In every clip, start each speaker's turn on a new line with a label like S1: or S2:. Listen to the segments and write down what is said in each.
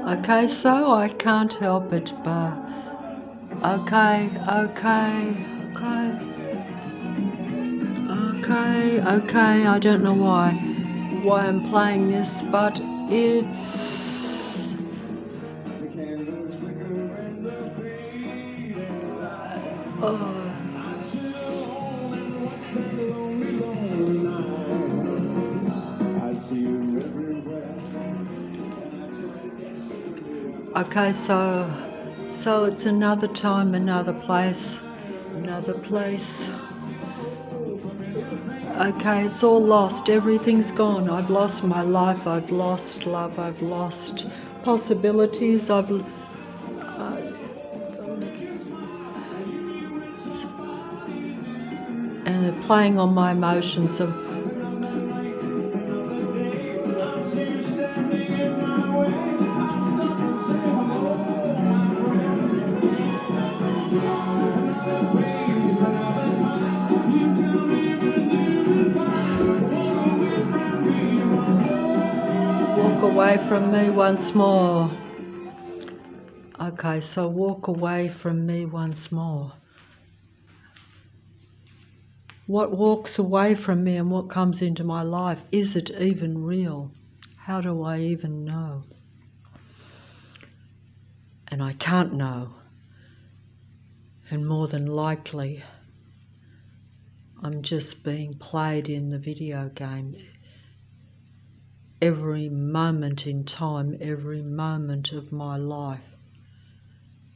S1: Okay, so I can't help it, but okay, I don't know why I'm playing this, but it's okay, so it's another time, another place. Okay, it's all lost. Everything's gone. I've lost my life. I've lost love. I've lost possibilities. And they're playing on my emotions. Walk away from me once more. Okay, so walk away from me once more. What walks away from me and what comes into my life? Is it even real? How do I even know? And I can't know. And more than likely, I'm just being played in the video game. Every moment in time, every moment of my life,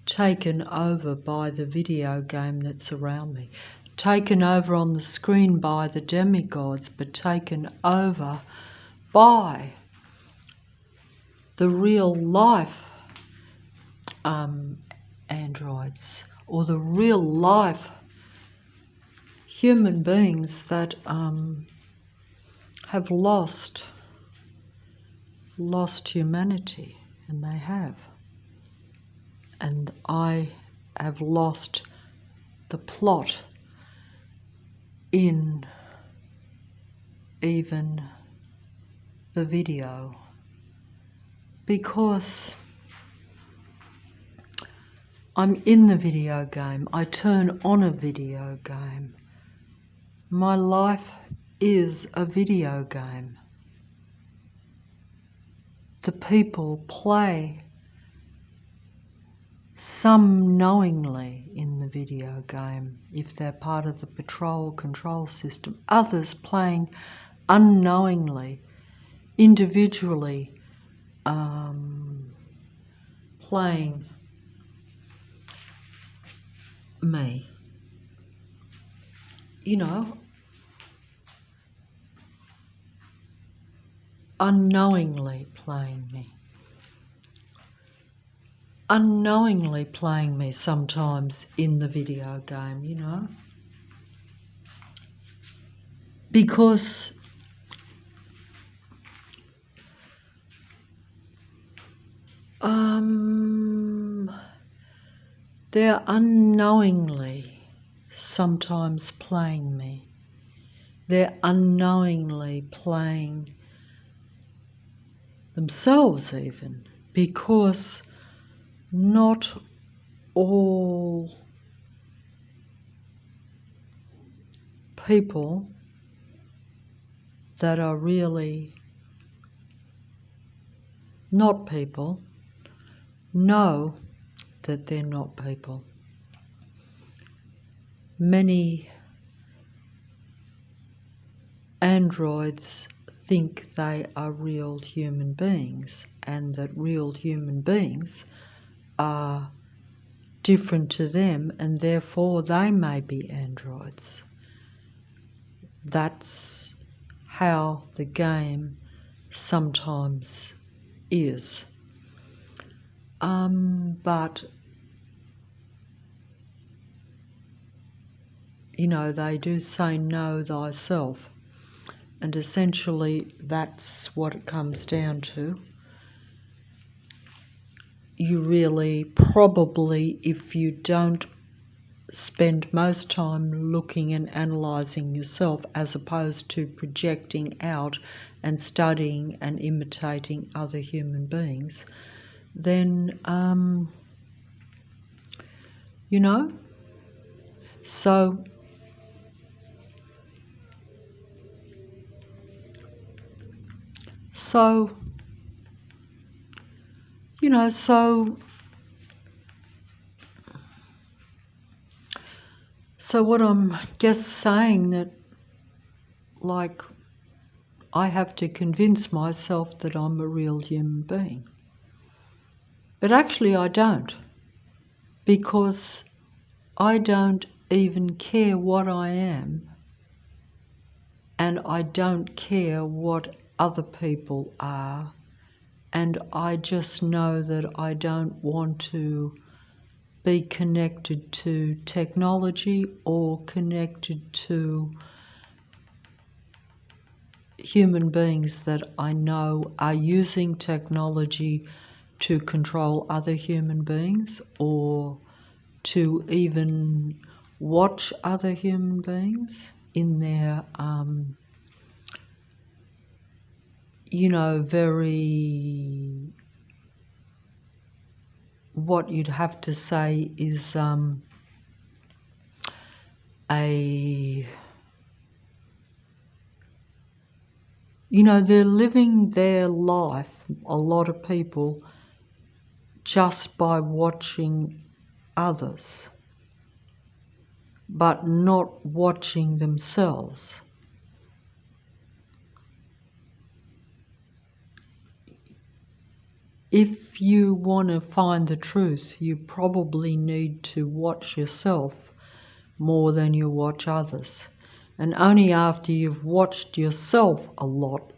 S1: taken over by the video game that's around me, taken over on the screen by the demigods, but taken over by the real life androids, or the real life human beings that have lost humanity, and they have. And I have lost the plot in even the video, because I'm in the video game. I turn on a video game. My life is a video game. The people play, some knowingly in the video game, if they're part of the patrol control system, others playing unknowingly, individually, playing me. You know, unknowingly playing me. Unknowingly playing me sometimes in the video game, you know. Because they're unknowingly sometimes playing me. They're unknowingly playing themselves even, because not all people that are really not people know that they're not people. Many androids think they are real human beings, and that real human beings are different to them, and therefore they may be androids. That's how the game sometimes is. But you know, they do say know thyself, and essentially that's what it comes down to. You really probably, if you don't spend most time looking and analysing yourself as opposed to projecting out and studying and imitating other human beings, then, you know, so you know, so what I'm just saying, that, like, I have to convince myself that I'm a real human being. But actually I don't, because I don't even care what I am, and I don't care what other people are, and I just know that I don't want to be connected to technology or connected to human beings that I know are using technology to control other human beings, or to even watch other human beings in their, you know, very, what you'd have to say is you know, they're living their life, a lot of people, just by watching others, but not watching themselves. If you want to find the truth, you probably need to watch yourself more than you watch others. And only after you've watched yourself a lot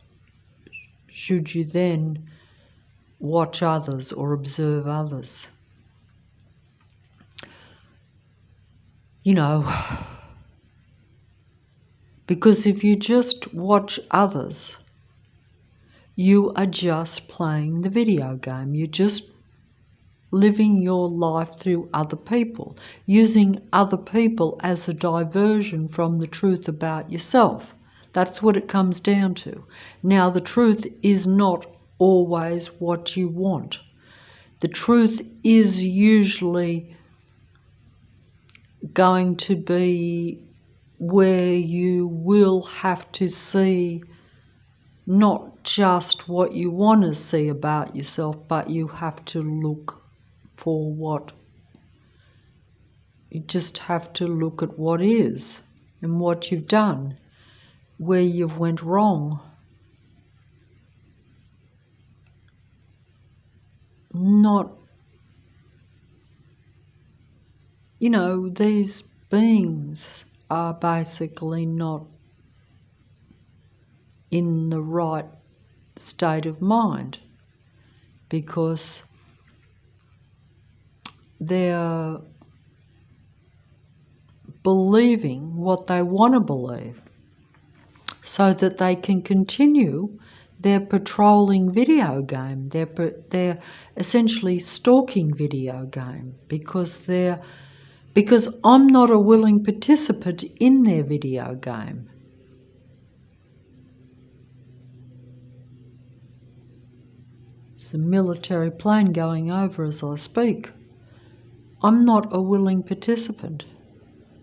S1: should you then watch others or observe others. You know, because if you just watch others, you are just playing the video game. You're just living your life through other people, using other people as a diversion from the truth about yourself. That's what it comes down to. Now, the truth is not always what you want. The truth is usually going to be where you will have to see not just what you want to see about yourself, but you have to look for what, you just have to look at what is and what you've done, where you've went wrong. Not, you know, these beings are basically not in the right state of mind, because they're believing what they want to believe so that they can continue their patrolling video game. They're essentially stalking video game, because I'm not a willing participant in their video game. There's a military plane going over as I speak. I'm not a willing participant.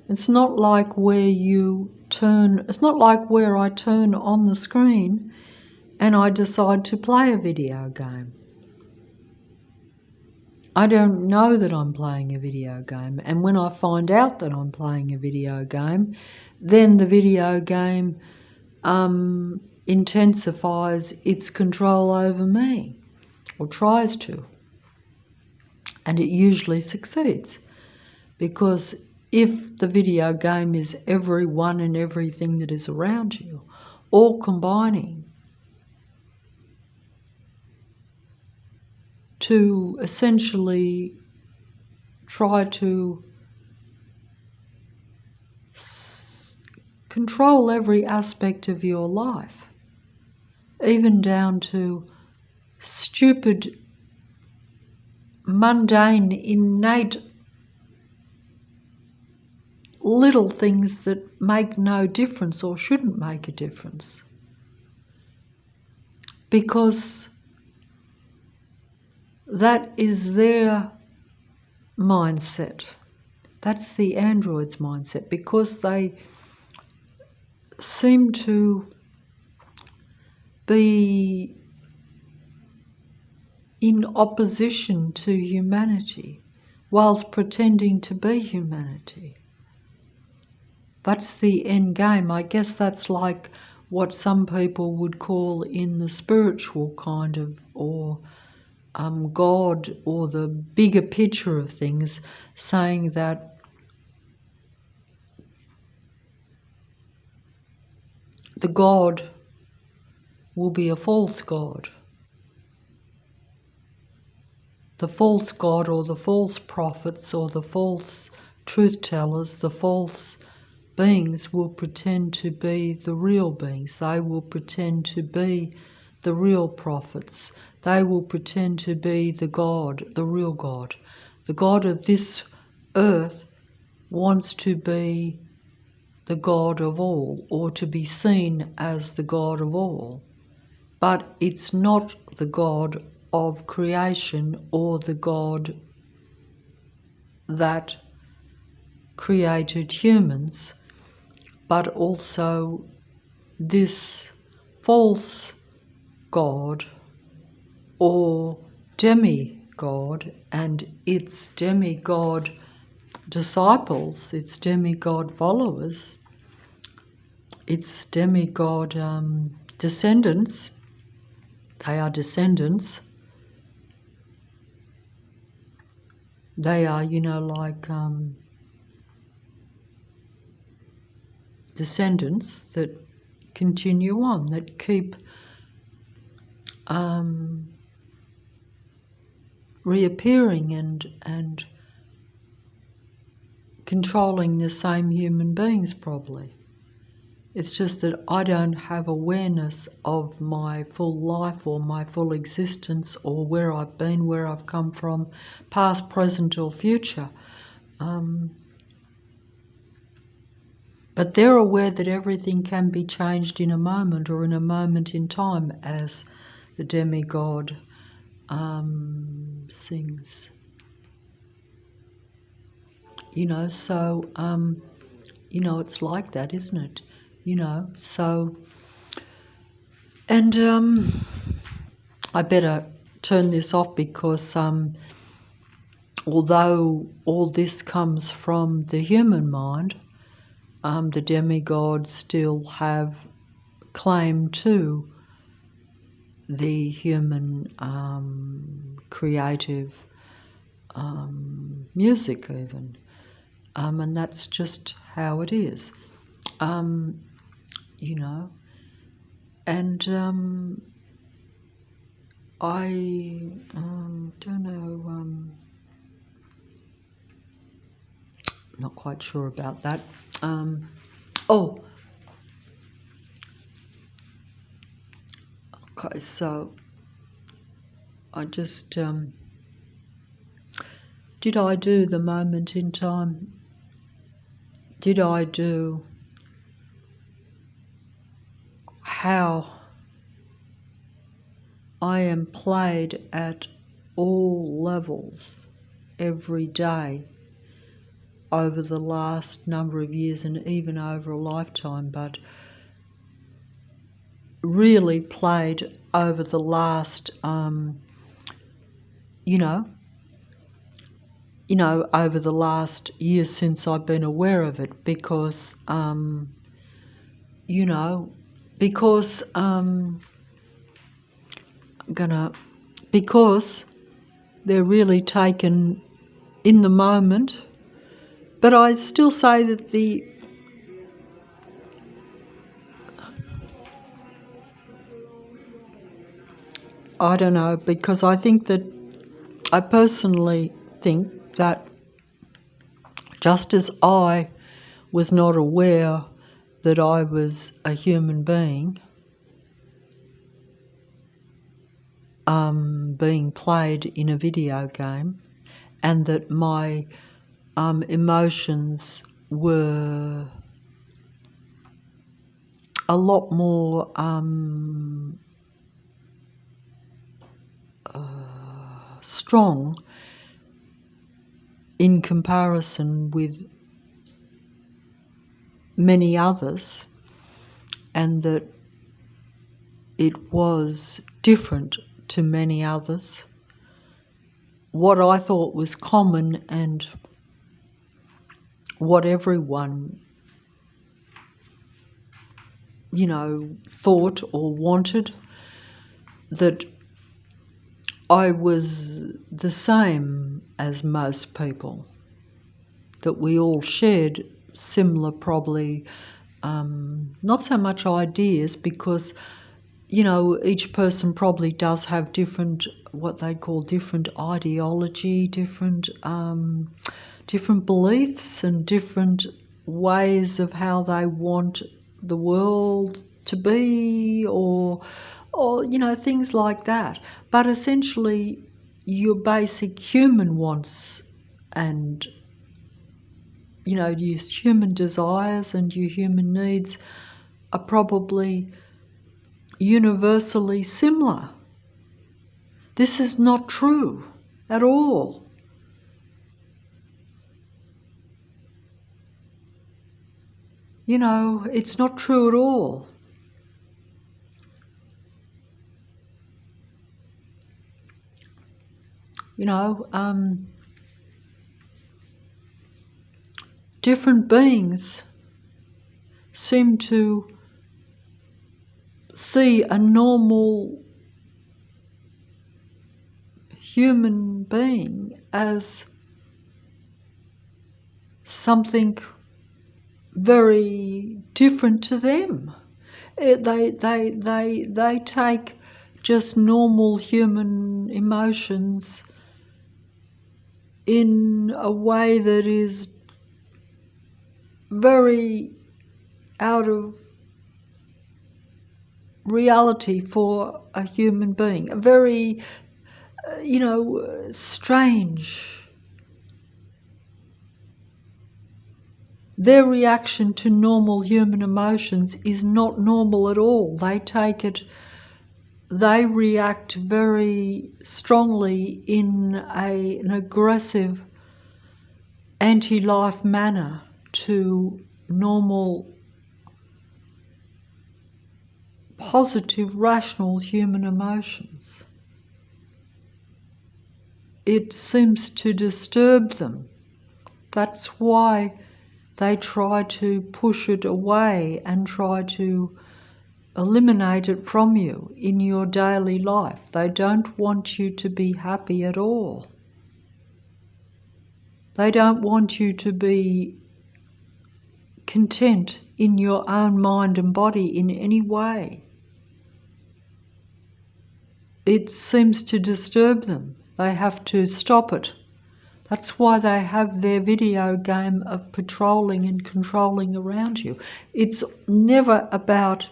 S1: It's not like where it's not like where I turn on the screen and I decide to play a video game. I don't know that I'm playing a video game, and when I find out that I'm playing a video game, then the video game intensifies its control over me, or tries to, and it usually succeeds, because if the video game is everyone and everything that is around you, all combining to essentially try to control every aspect of your life, even down to stupid, mundane, innate little things that make no difference or shouldn't make a difference. Because that is their mindset. That's the android's mindset, because they seem to be in opposition to humanity whilst pretending to be humanity. That's the end game. I guess that's like what some people would call in the spiritual kind of, or God, or the bigger picture of things, saying that the God will be a false God. The false God, or the false prophets, or the false truth tellers, the false beings will pretend to be the real beings. They will pretend to be the real prophets. They will pretend to be the God, the real God. The God of this earth wants to be the God of all, or to be seen as the God of all. But it's not the God of creation, or the God that created humans, but also this false God, or demigod, and its demigod disciples, its demigod followers, its demigod descendants. They are descendants. They are, like descendants that continue on, that keep reappearing and controlling the same human beings, probably. It's just that I don't have awareness of my full life, or my full existence, or where I've been, where I've come from, past, present, or future. But they're aware that everything can be changed in a moment, or in a moment in time, as the demigod sings. So, it's like that, isn't it? So, and I better turn this off, because although all this comes from the human mind, the demigods still have claim to the human creative music, even. And that's just how it is. And I don't know, not quite sure about that. Oh, okay, so I just, did I do the moment in time? Did I do how I am played at all levels every day over the last number of years, and even over a lifetime, but really played over the last, over the last year since I've been aware of it, because, because they're really taken in the moment. But I still say that I don't know, because I personally think that just as I was not aware that I was a human being, being played in a video game, and that my emotions were a lot more strong in comparison with many others, and that it was different to many others. What I thought was common and what everyone, thought or wanted, that I was the same as most people, that we all shared similar, probably, not so much ideas, because each person probably does have different, what they call different ideology, different beliefs and different ways of how they want the world to be, or things like that. But essentially, your basic human wants and your human desires and your human needs are probably universally similar. This is not true at all. It's not true at all. Different beings seem to see a normal human being as something very different to them. They take just normal human emotions in a way that is very out of reality for a human being, a very, strange. Their reaction to normal human emotions is not normal at all. They react very strongly in an aggressive, anti-life manner to normal, positive, rational human emotions. It seems to disturb them. That's why they try to push it away and try to eliminate it from you in your daily life. They don't want you to be happy at all. They don't want you to be content in your own mind and body in any way. It seems to disturb them. They have to stop it. That's why they have their video game of patrolling and controlling around you. It's never about,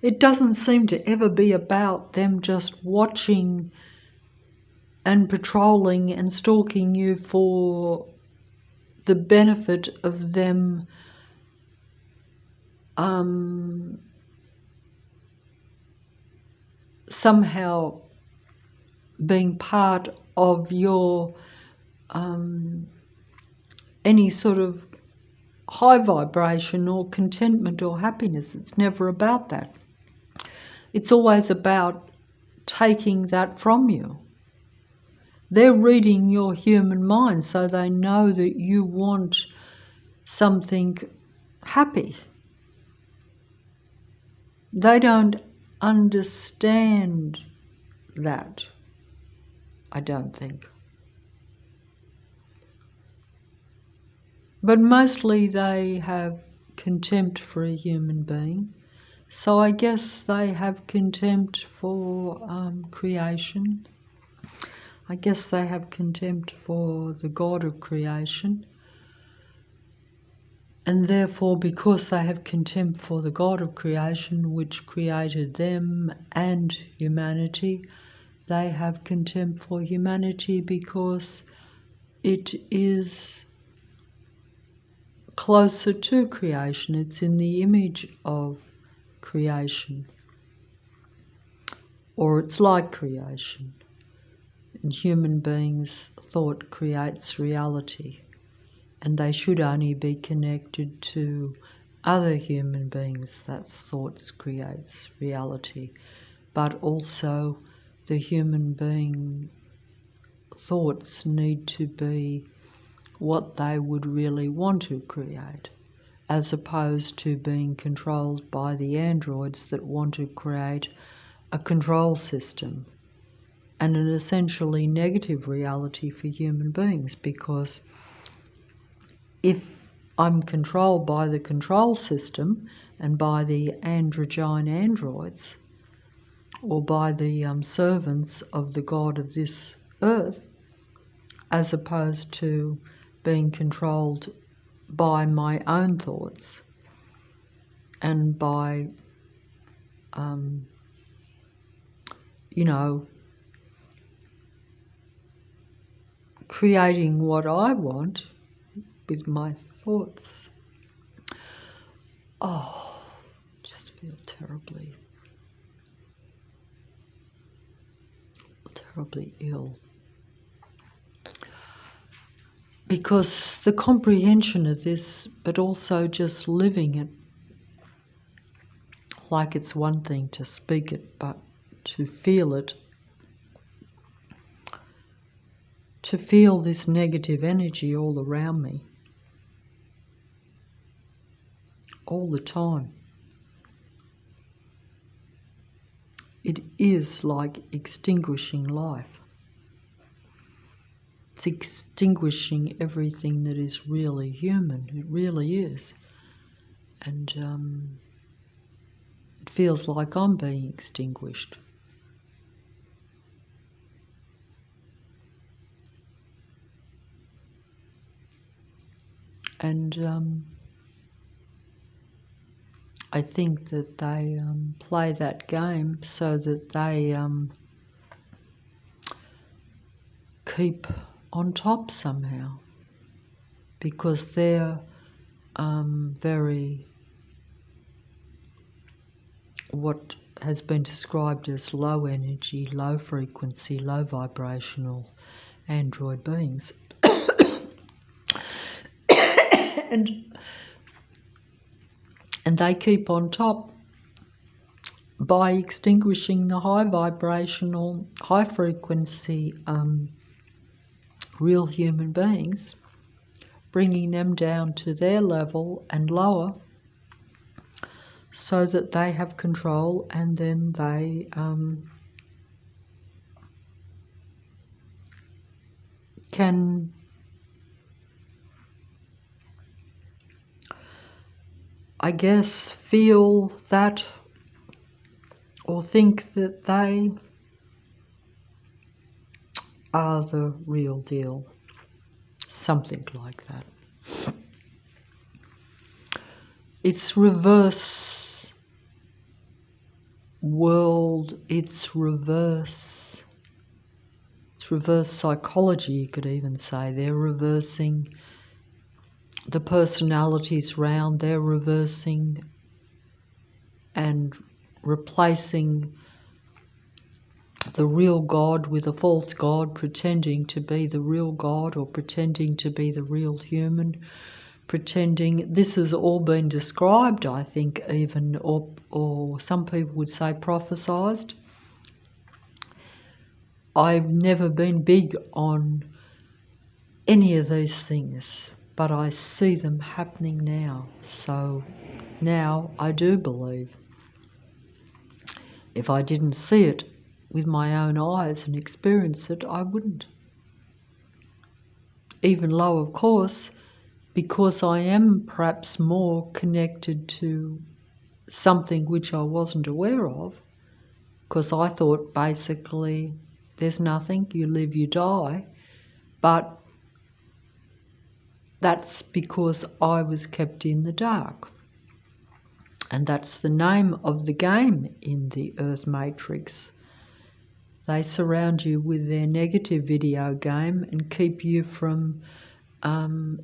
S1: it doesn't seem to ever be about them just watching and patrolling and stalking you for the benefit of them somehow being part of your any sort of high vibration or contentment or happiness. It's never about that. It's always about taking that from you. They're reading your human mind, so they know that you want something happy. They don't understand that, I don't think. But mostly they have contempt for a human being. So I guess they have contempt for creation. I guess they have contempt for the God of creation. And therefore, because they have contempt for the God of creation, which created them and humanity, they have contempt for humanity because it is closer to creation. It's in the image of creation, or it's like creation. And human beings' thought creates reality, and they should only be connected to other human beings that thoughts creates reality, but also the human being thoughts need to be what they would really want to create, as opposed to being controlled by the androids that want to create a control system and an essentially negative reality for human beings. Because if I'm controlled by the control system and by the androgyne androids, or by the servants of the God of this earth, as opposed to being controlled by my own thoughts and by, creating what I want with my thoughts. Oh, just feel terribly ill. Because the comprehension of this, but also just living it, like it's one thing to speak it, but to feel it, to feel this negative energy all around me, all the time. It is like extinguishing life. It's extinguishing everything that is really human. It really is. And it feels like I'm being extinguished. And I think that they play that game so that they keep on top somehow, because they're very, what has been described as low energy, low frequency, low vibrational android beings. And they keep on top by extinguishing the high vibrational, high frequency real human beings, bringing them down to their level and lower, so that they have control, and then they can feel that, or think that they are the real deal. Something like that. It's reverse world, it's reverse psychology, you could even say. They're reversing the personalities round, they're reversing and replacing the real God with a false God, pretending to be the real God or pretending to be the real human, pretending. This has all been described, I think, even, or some people would say prophesized. I've never been big on any of these things, but I see them happening now. So now I do believe. If I didn't see it with my own eyes and experience it, I wouldn't. Even though, of course, because I am perhaps more connected to something which I wasn't aware of, because I thought basically there's nothing, you live, you die, but that's because I was kept in the dark. And that's the name of the game in the Earth Matrix. They surround you with their negative video game and keep you from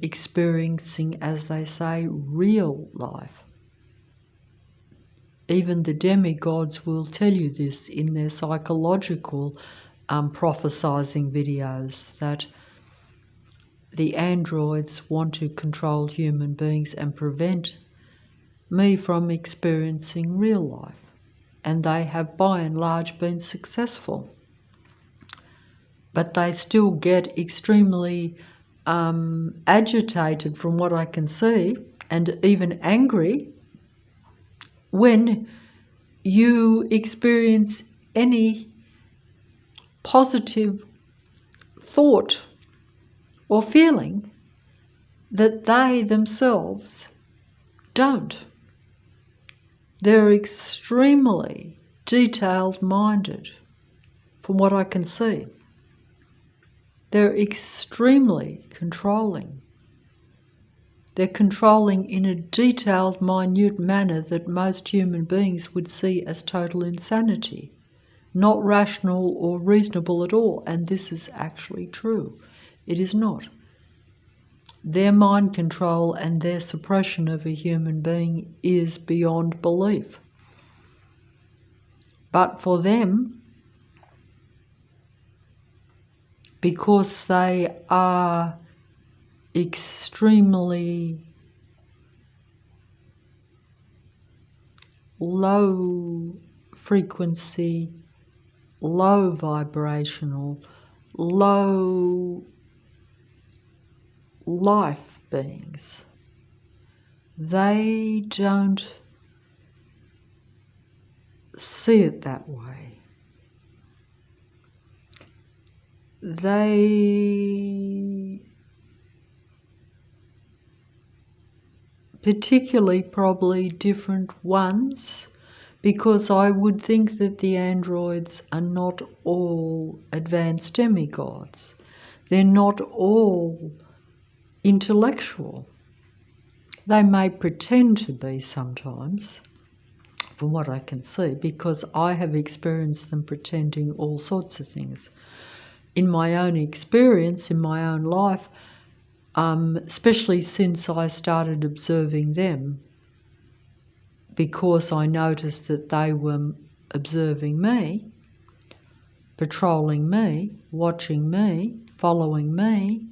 S1: experiencing, as they say, real life. Even the demigods will tell you this in their psychological prophesizing videos that the androids want to control human beings and prevent me from experiencing real life. And they have by and large been successful. But they still get extremely agitated, from what I can see, and even angry when you experience any positive thought or feeling that they themselves don't. They're extremely detailed-minded, from what I can see. They're extremely controlling. They're controlling in a detailed, minute manner that most human beings would see as total insanity, not rational or reasonable at all, and this is actually true. It is not. Their mind control and their suppression of a human being is beyond belief. But for them, because they are extremely low frequency, low vibrational, low life beings, they don't see it that way. They, particularly probably different ones, because I would think that the androids are not all advanced demigods. They're not all intellectual. They may pretend to be sometimes, from what I can see, because I have experienced them pretending all sorts of things. In my own experience, in my own life, especially since I started observing them, because I noticed that they were observing me, patrolling me, watching me, following me,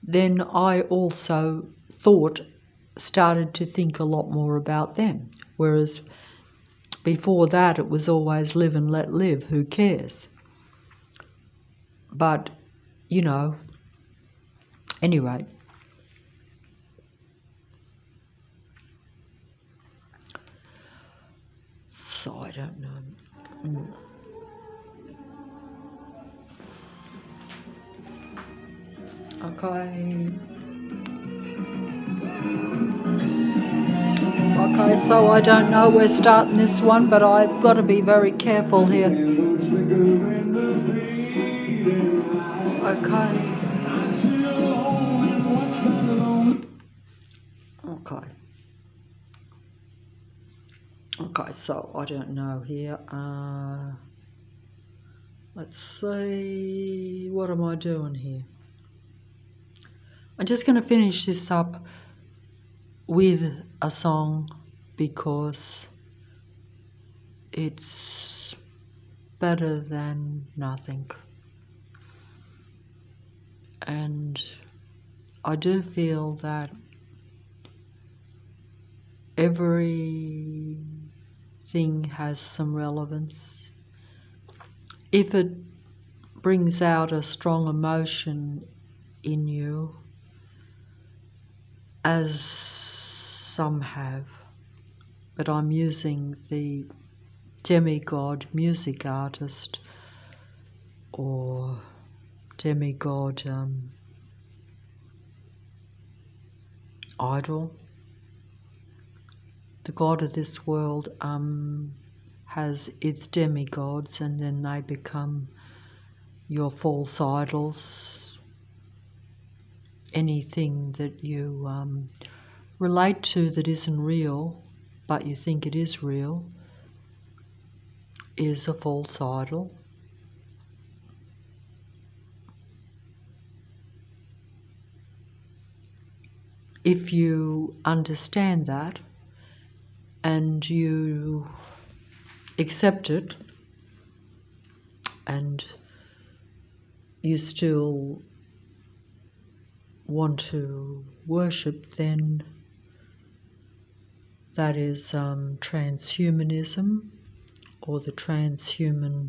S1: then I also started to think a lot more about them. Whereas before that it was always live and let live, who cares? But, you know, anyway. So I don't know. Okay. Okay, so I don't know, we're starting this one, but I've got to be very careful here. Okay. Okay, so I don't know here. Let's see, what am I doing here? I'm just going to finish this up with a song because it's better than nothing. And I do feel that everything has some relevance. If it brings out a strong emotion in you, as some have, but I'm using the demigod music artist or demigod idol. The god of this world has its demigods, and then they become your false idols. Anything that you relate to that isn't real, but you think it is real, is a false idol. If you understand that and you accept it, and you still want to worship, then that is transhumanism, or the transhuman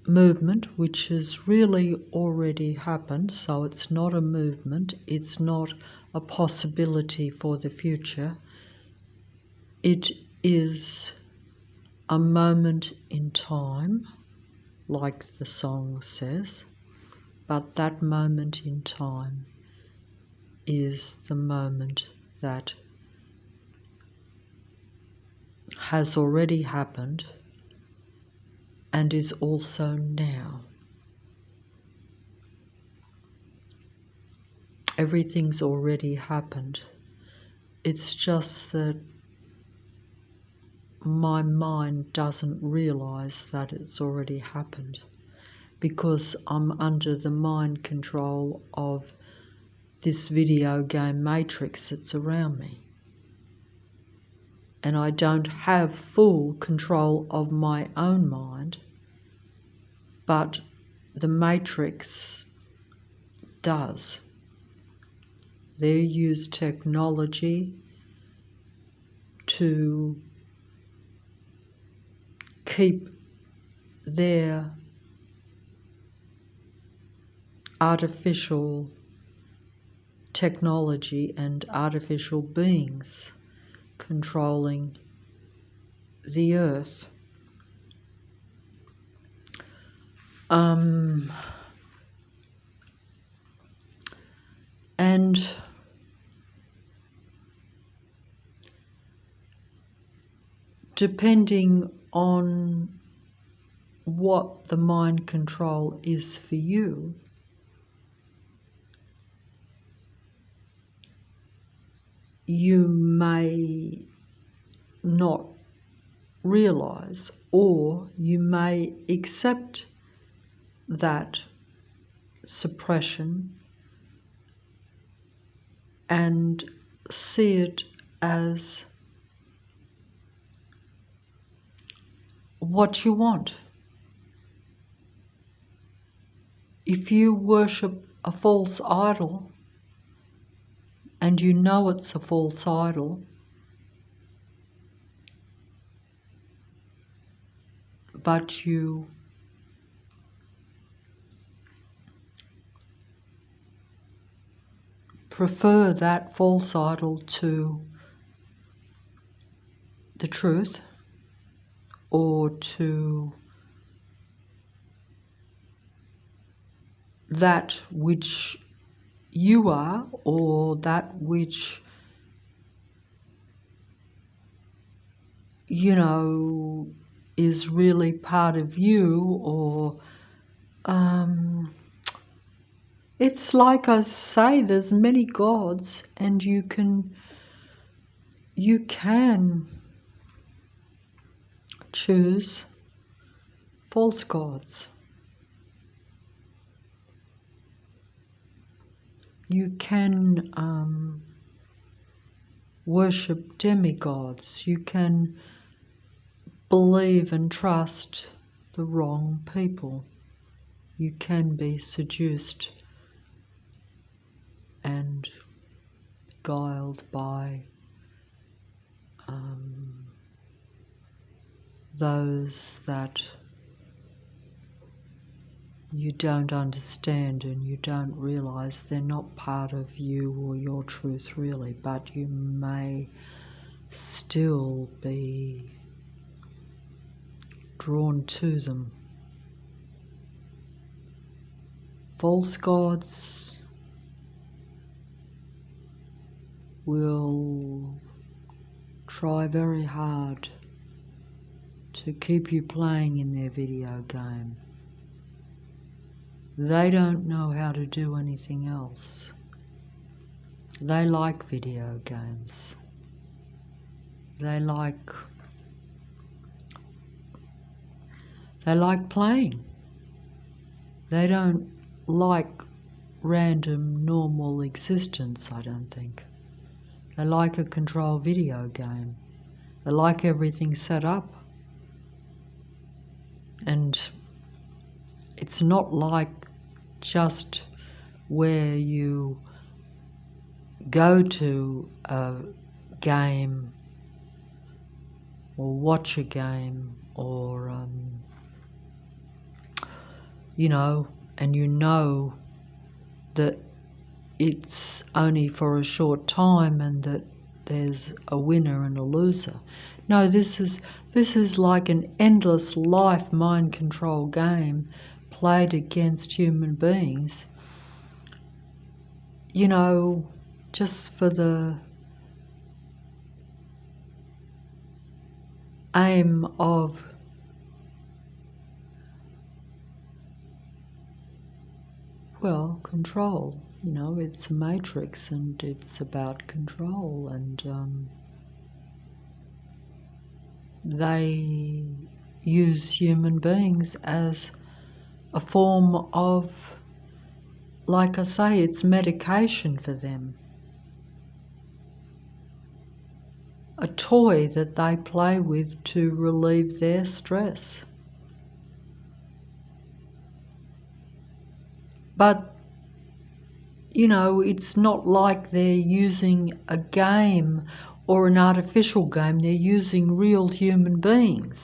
S1: movement, which has really already happened. So it's not a movement, it's not a possibility for the future. It is a moment in time, like the song says, but that moment in time is the moment that has already happened and is also now. Everything's already happened. It's just that my mind doesn't realize that it's already happened, because I'm under the mind control of this video game matrix that's around me. And I don't have full control of my own mind, but the matrix does. They use technology to keep their artificial technology and artificial beings controlling the earth. And depending on what the mind control is for you, you may not realize, or you may accept that suppression and see it as what you want. If you worship a false idol and you know it's a false idol, but you prefer that false idol to the truth, or to that which you are, or that which, you know, is really part of you, or it's like I say, there's many gods, and you can choose false gods. You can worship demigods. You can believe and trust the wrong people. You can be seduced and beguiled by those that you don't understand, and you don't realize they're not part of you or your truth really, but you may still be drawn to them. False gods will try very hard to keep you playing in their video game. They don't know how to do anything else. They like video games. They like playing. They don't like random normal existence, I don't think. They like a control video game. They like everything set up. And it's not like just where you go to a game or watch a game or, and you know that it's only for a short time and that there's a winner and a loser. No, this is like an endless life mind control game played against human beings, just for the aim of control. It's a matrix and it's about control, and they use human beings as a form of, like I say, it's medication for them. A toy that they play with to relieve their stress. But it's not like they're using a game or an artificial game. They're using real human beings.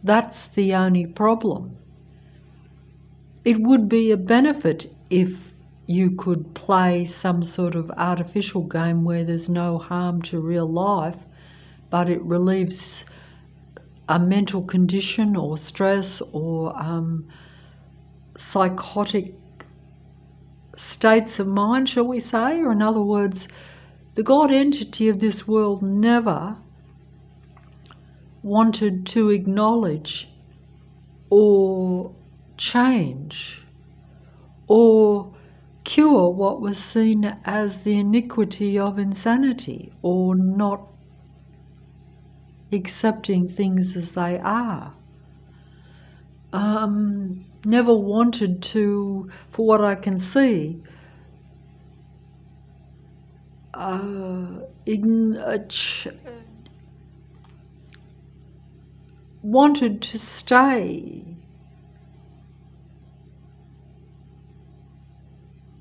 S1: That's the only problem. It would be a benefit if you could play some sort of artificial game where there's no harm to real life, but it relieves a mental condition or stress or psychotic states of mind, shall we say, or in other words, the God entity of this world never wanted to acknowledge or change or cure what was seen as the iniquity of insanity or not accepting things as they are. Never wanted to, for what I can see, wanted to stay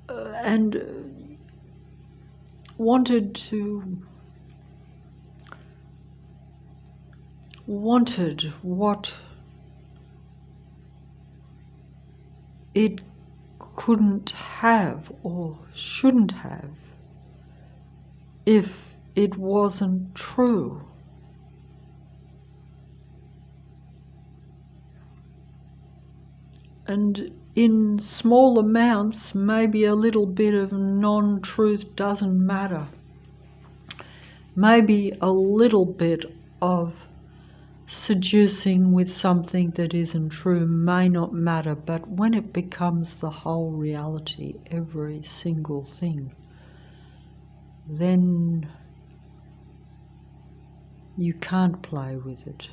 S1: and wanted what it couldn't have or shouldn't have if it wasn't true. And in small amounts, maybe a little bit of non-truth doesn't matter. Maybe a little bit of seducing with something that isn't true may not matter, but when it becomes the whole reality, every single thing, then you can't play with it,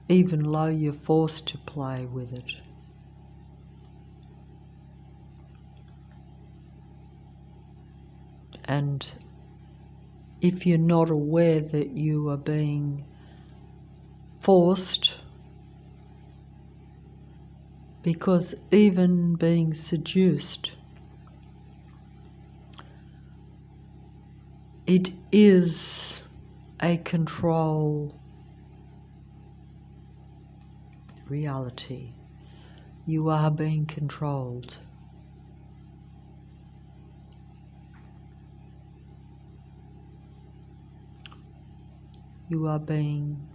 S1: even though you're forced to play with it. And if you're not aware that you are being forced, because even being seduced, it is a control reality. You are being controlled. You are being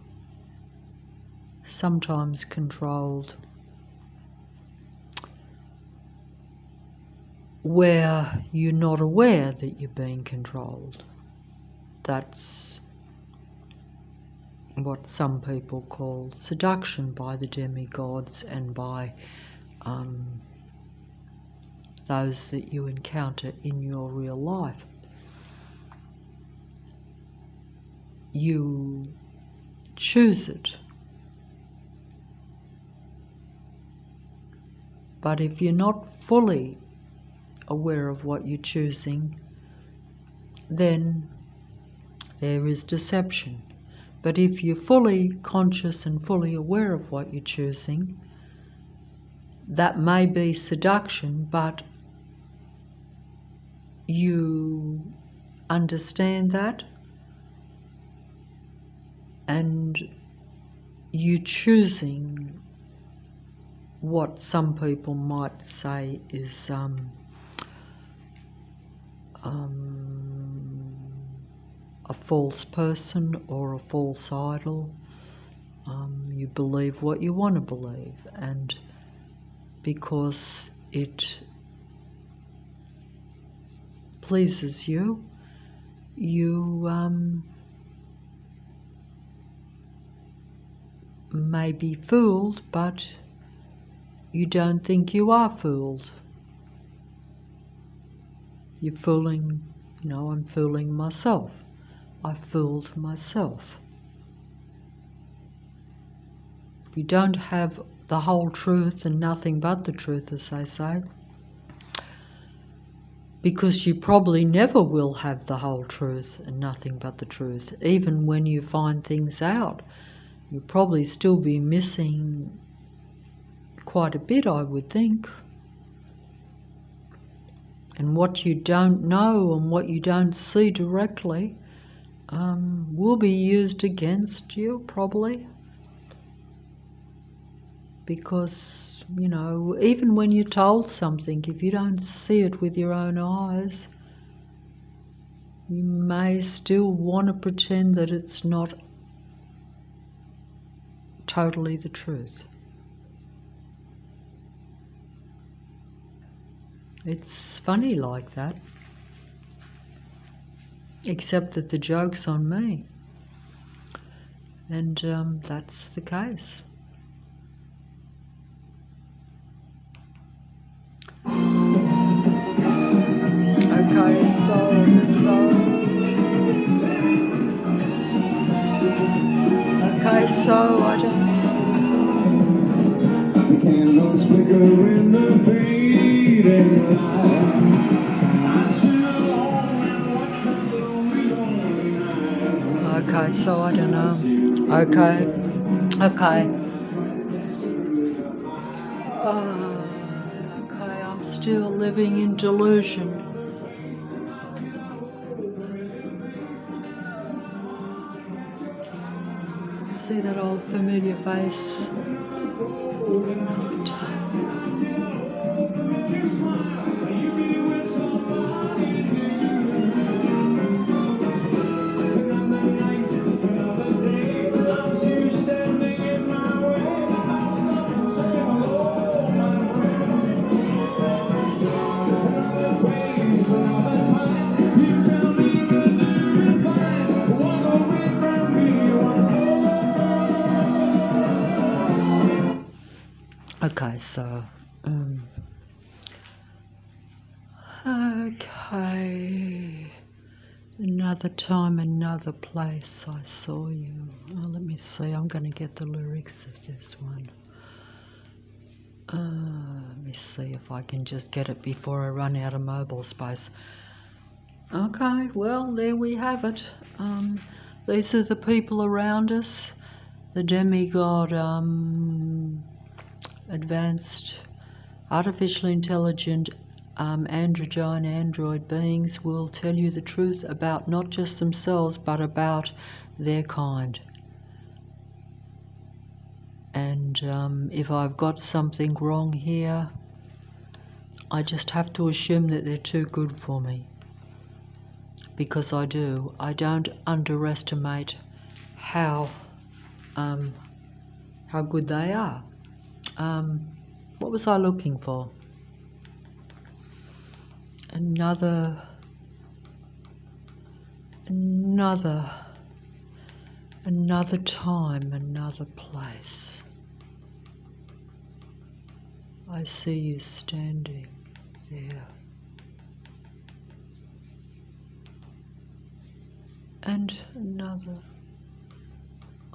S1: sometimes controlled where you're not aware that you're being controlled. That's what some people call seduction by the demigods and by those that you encounter in your real life. You choose it. But if you're not fully aware of what you're choosing, then there is deception. But if you're fully conscious and fully aware of what you're choosing, that may be seduction, but you understand that and you choosing what some people might say is a false person or a false idol. You believe what you want to believe, and because it pleases you, you may be fooled, but you don't think you are fooled. You're fooling, I'm fooling myself. I fooled myself. If you don't have the whole truth and nothing but the truth, as they say, because you probably never will have the whole truth and nothing but the truth. Even when you find things out, you'll probably still be missing quite a bit, I would think. And what you don't know and what you don't see directly will be used against you, probably. Because, even when you're told something, if you don't see it with your own eyes, you may still want to pretend that it's not totally the truth. It's funny like that, except that the joke's on me, and that's the case. Okay, so I don't.
S2: Candles flicker in the fading light. I sit alone and watch the lonely night.
S1: Okay, so I don't know. Okay. Okay, I'm still living in delusion. See that old familiar face? Okay, so, okay, another time, another place I saw you. Oh, let me see, I'm going to get the lyrics of this one. Let me see if I can just get it before I run out of mobile space. Okay, well, there we have it. These are the people around us, the demigod, advanced artificial intelligent android beings will tell you the truth about not just themselves but about their kind. And if I've got something wrong here, I just have to assume that they're too good for me, because I don't underestimate how good they are. What was I looking for? Another time, another place. I see you standing there. And another.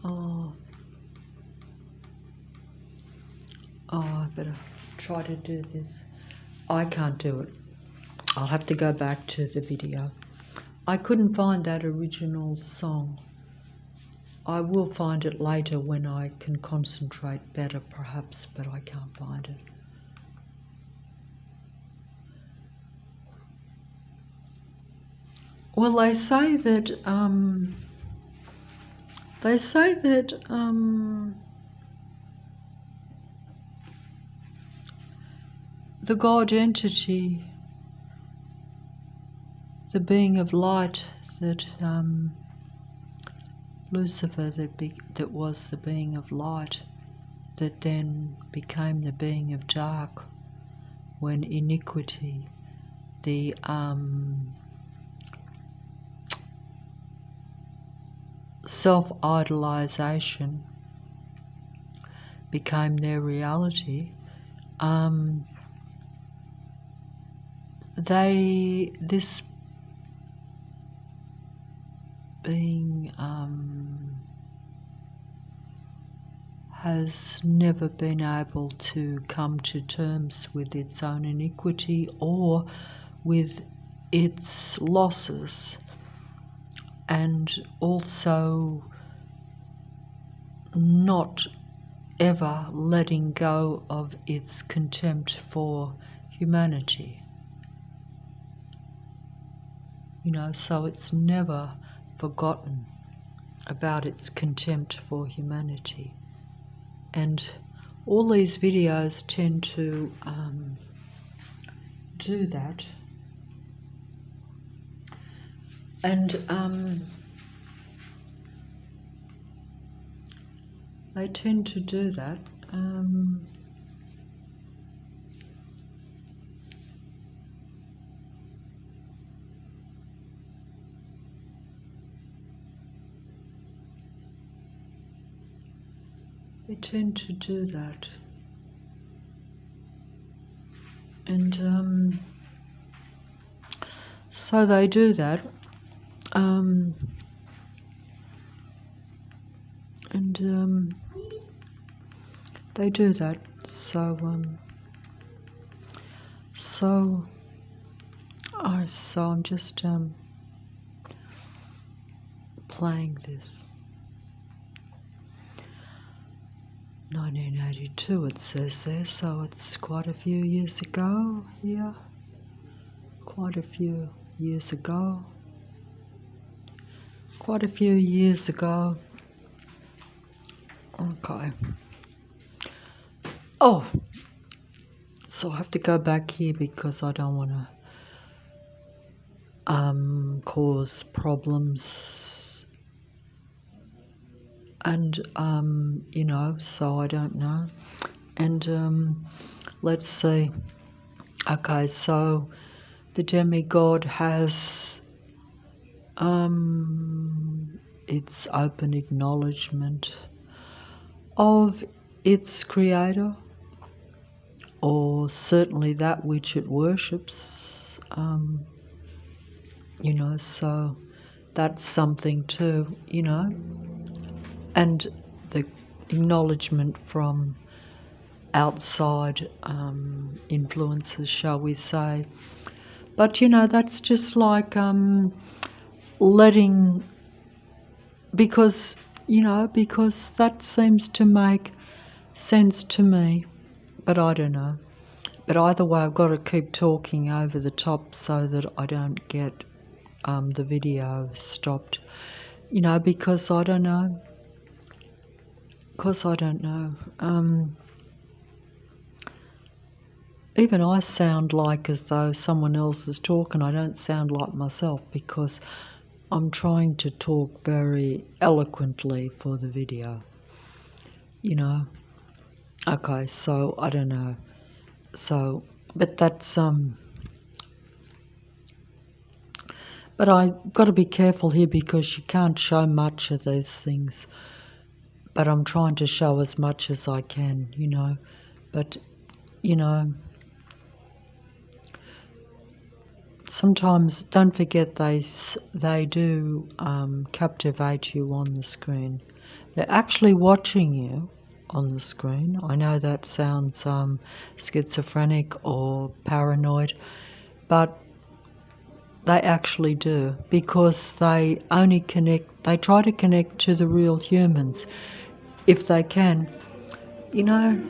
S1: Oh, I better try to do this. I can't do it. I'll have to go back to the video. I couldn't find that original song. I will find it later when I can concentrate better, perhaps, but I can't find it. Well, they say that the God entity, the being of light, that Lucifer, that was the being of light, that then became the being of dark, when iniquity, the self-idolization became their reality. This being has never been able to come to terms with its own iniquity or with its losses, and also not ever letting go of its contempt for humanity. So it's never forgotten about its contempt for humanity. And all these videos tend to do that. And they tend to do that. They tend to do that. And so they do that. They do that. So I'm just playing this. 1982 it says there, so it's quite a few years ago here. Quite a few years ago. Quite a few years ago. Okay. Oh, so I have to go back here because I don't want to cause problems, and so I don't know. And let's see. Okay, so the demigod has its open acknowledgement of its creator, or certainly that which it worships, so that's something too, and the acknowledgement from outside influences, shall we say. But that's just like letting, because that seems to make sense to me, but I don't know. But either way, I've got to keep talking over the top so that I don't get the video stopped, because I don't know. Even I sound like as though someone else is talking. I don't sound like myself because I'm trying to talk very eloquently for the video, Okay, so I don't know. So, but that's but I've got to be careful here because you can't show much of these things. But I'm trying to show as much as I can, But, sometimes don't forget they do captivate you on the screen. They're actually watching you on the screen. I know that sounds schizophrenic or paranoid, but They actually do, because they try to connect to the real humans if they can. You know,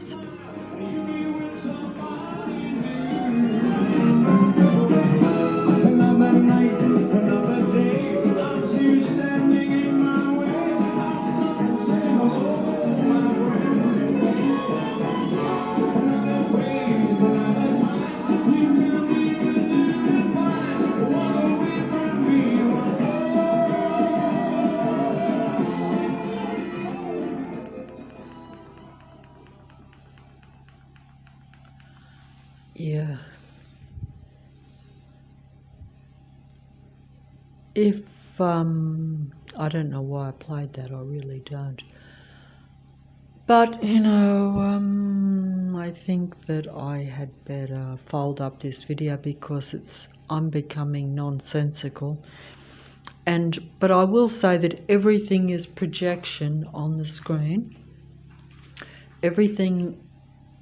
S2: Another night, another day, without you standing in my way. I'll stop and say hello, my friend. Another place, another time. You tell me you're doing fine. Walk away from me once
S1: yeah. If, I don't know why I played that, I really don't. But, you know, I think that I had better fold up this video because I'm becoming nonsensical. But I will say that everything is projection on the screen. Everything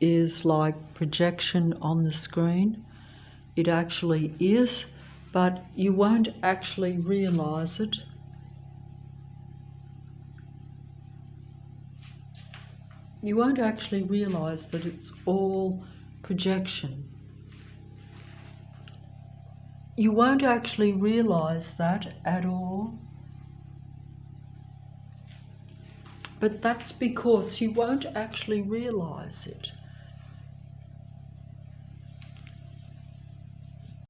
S1: is like projection on the screen. It actually is, but you won't actually realize it. You won't actually realize that it's all projection. You won't actually realize that at all. But that's because you won't actually realize it.